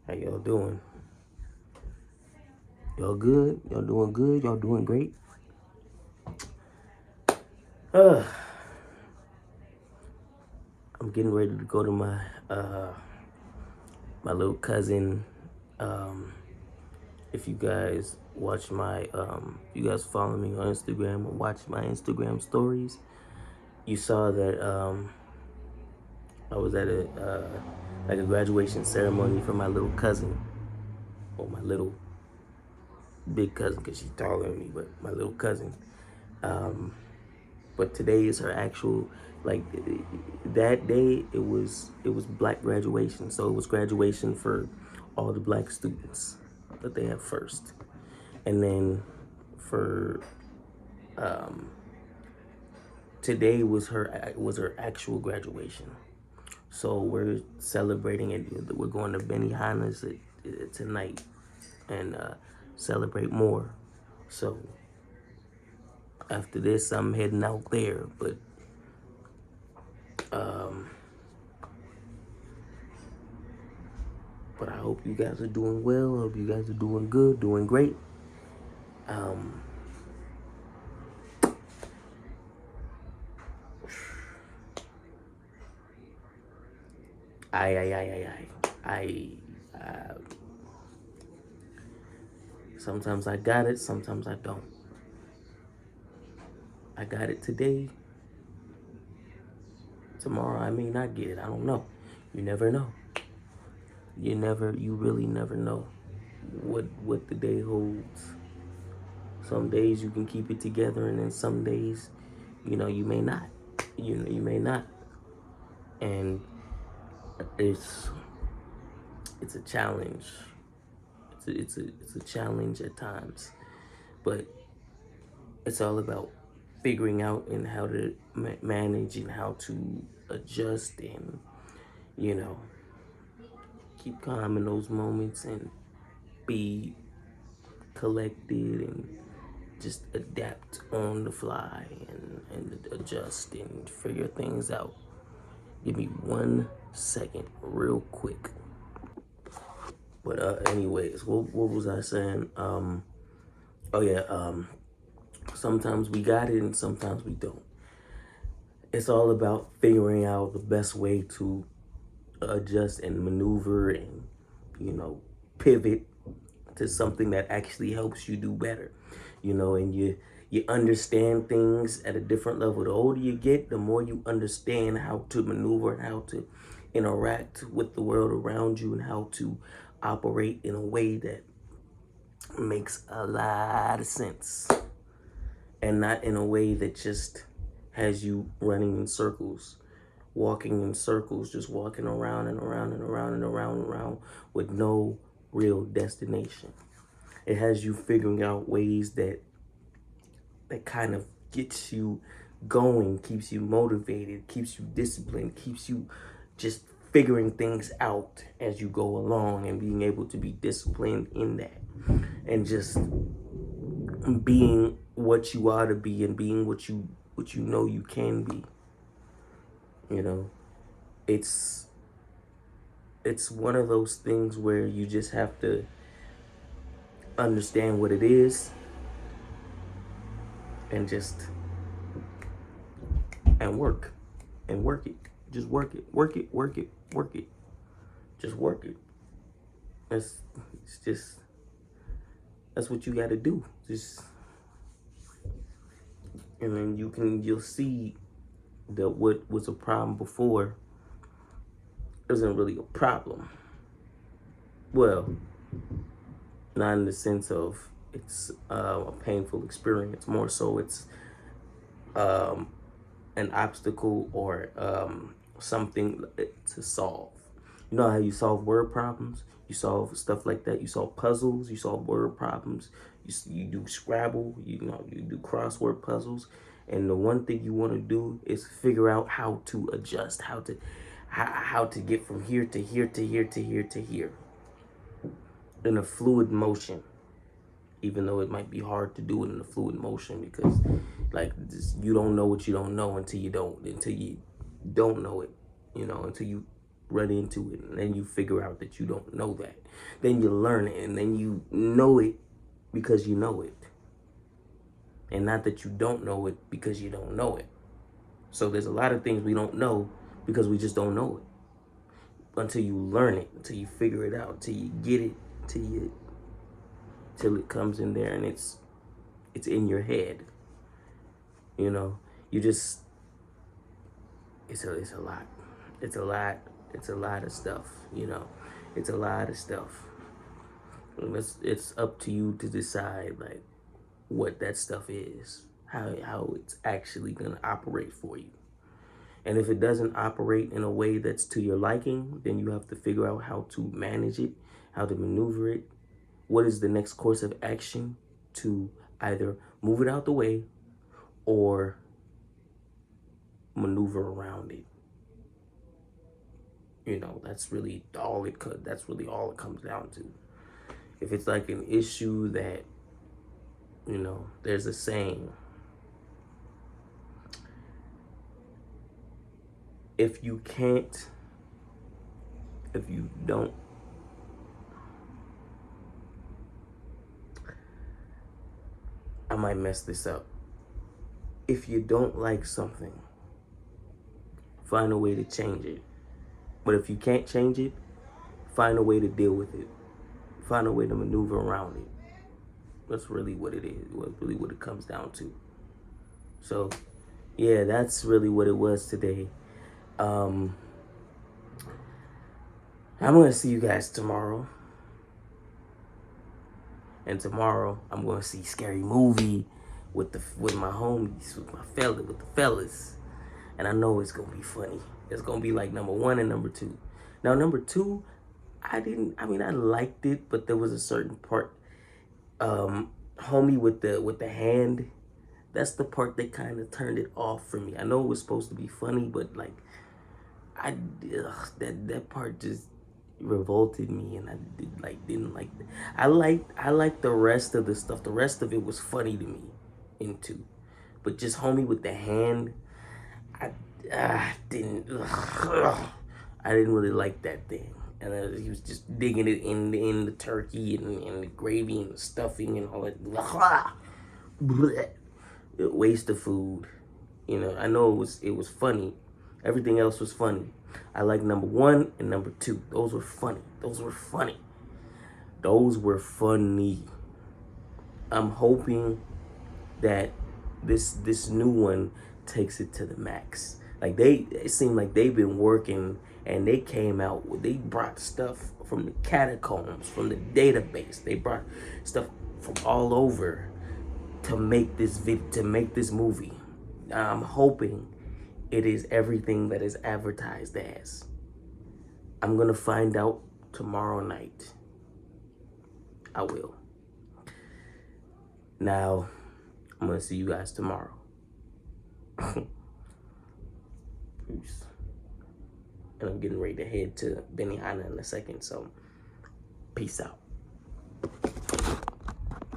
How y'all doing? Y'all good? Y'all doing good? Y'all doing great? Uh, I'm getting ready to go to my little cousin. Um, if you guys watch if you guys follow me on Instagram or watch my Instagram stories, you saw that I was at a graduation ceremony for my little cousin, or my little big cousin, because she's taller than me, but my little cousin. Um, but today is her actual, like, that day it was black graduation, so it was graduation for all the black students that they have first, and then for today was her actual graduation. So we're celebrating it. We're going to Benihana's tonight and celebrate more. So after this, I'm heading out there. Um, but I hope you guys are doing well. I hope you guys are doing good, doing great. Um, I sometimes I got it, sometimes I don't. I got it today. Tomorrow I may not get it. I don't know. You never know. You really never know what the day holds. Some days you can keep it together, and then some days, you may not. You may not. And it's it's a challenge. It's a challenge at times, but it's all about figuring out and how to manage and how to adjust and you know keep calm in those moments and be collected and just adapt on the fly and adjust and figure things out. Give me 1 second real quick. But anyways, what was I saying? Oh yeah, sometimes we got it and sometimes we don't. It's all about figuring out the best way to adjust and maneuver and, you know, pivot to something that actually helps you do better. And you understand things at a different level. The older you get, the more you understand how to maneuver and how to interact with the world around you and how to operate in a way that makes a lot of sense and not in a way that just has you running in circles, walking in circles, just walking around and around and around and around and around with no real destination. It has you figuring out ways that kind of gets you going, keeps you motivated, keeps you disciplined, keeps you just figuring things out as you go along and being able to be disciplined in that and just being what you ought to be and being what you know you can be. You know, it's it's one of those things where you just have to understand what it is and just and work it. Just work it. Work it. Work it. Work it. Just work it. That's it's just that's what you got to do. Just and then you'll see that what was a problem before isn't really a problem. Well, not in the sense of it's a painful experience. More so, it's um, an obstacle or something to solve. You know how you solve word problems? You solve stuff like that. You solve puzzles. You solve word problems. You do Scrabble. You do crossword puzzles. And the one thing you want to do is figure out how to adjust, how to get from here to here to here to here to here in a fluid motion. Even though it might be hard to do it in a fluid motion because, like, you don't know what you don't know until you don't know it. Until you run into it, and then you figure out that you don't know that. Then you learn it, and then you know it because you know it. And not that you don't know it because you don't know it. So there's a lot of things we don't know because we just don't know it. Until you learn it, until you figure it out, until you get it, till it comes in there and it's in your head. You know, you just, it's a lot. It's a lot. It's a lot of stuff, you know. It's a lot of stuff. And it's up to you to decide, like, what that stuff is, how it's actually gonna operate for you. And if it doesn't operate in a way that's to your liking, then you have to figure out how to manage it, how to maneuver it. What is the next course of action to either move it out the way or maneuver around it? You know, that's really all it comes down to. If it's like an issue that, you know, there's a saying, if you don't, I might mess this up. If you don't like something, find a way to change it. But if you can't change it, find a way to deal with it. Find a way to maneuver around it. That's really what it is. Really what it comes down to. So, yeah, that's really what it was today. I'm going to see you guys tomorrow. And tomorrow, I'm going to see Scary Movie with my homies, with the fellas. And I know it's going to be funny. It's going to be like number 1 and number 2. Now, number 2, I liked it, but there was a certain part, homie with the hand, that's the part that kind of turned it off for me. I know it was supposed to be funny, but like, that part just revolted me, and I didn't like that. I liked the rest of the stuff. The rest of it was funny to me, but just homie with the hand, I didn't really like that thing. And he was just digging it in the turkey and the gravy and the stuffing and all that. Waste of food. You know, I know it was funny. Everything else was funny. I like number 1 and number 2. Those were funny. I'm hoping that this new one takes it to the max. Like it seemed like they've been working, and they brought stuff from the catacombs, from the database. They brought stuff from all over to make this movie. I'm hoping it is everything that is advertised as. I'm gonna find out tomorrow night. I will. Now, I'm gonna see you guys tomorrow. Peace. And I'm getting ready to head to Benihana in a second, so peace out.